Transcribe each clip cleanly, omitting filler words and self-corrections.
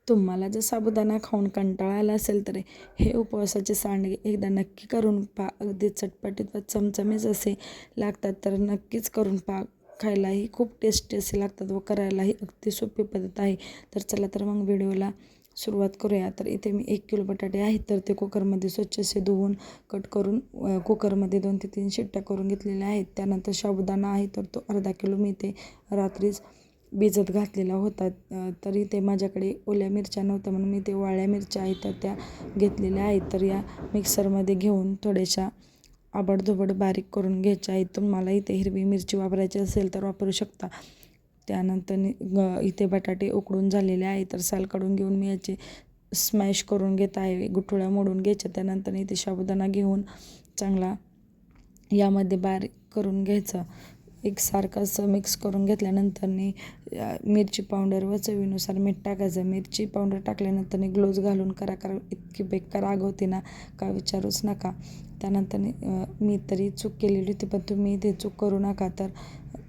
तुम्हाला जर साबुदाणा खाऊन कंटाळा आला असेल तर हे उपवासाचे सांडगे एकदा नक्की करून पहा. अगदी चटपटीत व चमचमीत असे लागतात, तर नक्कीच करून पहा. खायलाही खूप टेस्टी असे लागतात व करायलाही अगदी सोपी पद्धत आहे. तर चला तर मग व्हिडिओला सुरुवात करूया. तर इथे मी 1 किलो बटाटे आहेत, तर ते कुकरमध्ये स्वच्छ असे धुवून कट करून कुकरमध्ये 2 ते 3 शिट्ट्या करून घेतलेल्या आहेत. त्यानंतर साबुदाणा आहे, तर तो अर्धा किलो मी ते रात्रीच भिजत घातलेला होता. तरी ते माझ्याकडे ओल्या मिरच्या नव्हत्या म्हणून मी ते वाळ्या मिरच्या आहेत तर त्या घेतलेल्या आहेत. तर या मिक्सरमध्ये घेऊन थोड्याशा आबडधोबड बारीक करून घ्यायच्या आहेत. तुम्हाला इथे हिरवी मिरची वापरायची असेल तर वापरू शकता. त्यानंतर इथे बटाटे उकडून झालेले आहे, तर साल काढून घेऊन मी याचे स्मॅश करून घेत आहे. गुठळ्या मोडून घ्यायच्या. त्यानंतर इथे साबुदाणा घेऊन चांगला यामध्ये बारीक करून घ्यायचं. एकसारखं असं मिक्स करून घेतल्यानंतरनी मिरची पावडर व चवीनुसार मीठ टाकायचं. मिरची पावडर टाकल्यानंतर ग्लोव्ज घालून करा, इतकी बेकार आग होते ना, का विचारूच नका. त्यानंतर मी तरी चूक केलेली होती, पण तुम्ही ते चूक करू नका. तर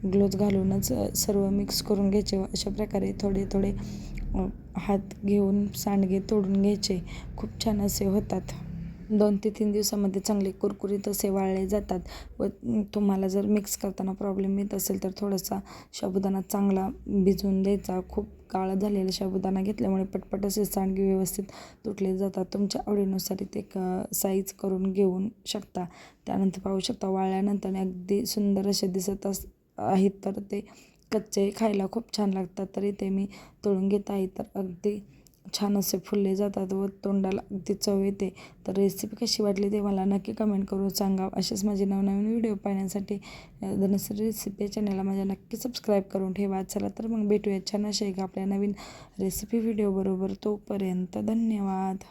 ग्लोव्ज घालूनच सर्व मिक्स करून घ्यायचे. अशा प्रकारे थोडे थोडे हात घेऊन सांडगे तोडून घ्यायचे. खूप छान असे होतात. 2 ते 3 दिवसामध्ये चांगले कुरकुरीत असे वाळले जातात. व तुम्हाला जर मिक्स करताना प्रॉब्लेम येत असेल तर थोडासा साबुदाणा चांगला भिजवून द्यायचा. खूप काळा झालेला साबुदाणा घेतल्यामुळे पटपट असे सांडगे व्यवस्थित तुटले जातात. तुमच्या आवडीनुसार इथे साईज करून घेऊ शकता. त्यानंतर पाहू शकता वाळल्यानंतर अगदी सुंदर असे दिसत आहेत, तर ते कच्चे खायला खूप छान लागतात. तर इथे मी तळून घेत आहे, तर अगदी छान असे फुलले जातात व तोंडाला अगदी चव येते. तर रेसिपी कशी वाटली ते मला नक्की कमेंट करून सांगा. असेच माझे नवनवीन व्हिडिओ पाहण्यासाठी धनश्री रेसिपी या चॅनलला माझ्या नक्की सबस्क्राईब करून ठेवा. चला तर मग भेटूया छान अशा एक आपल्या नवीन रेसिपी व्हिडिओ बरोबर. तोपर्यंत धन्यवाद.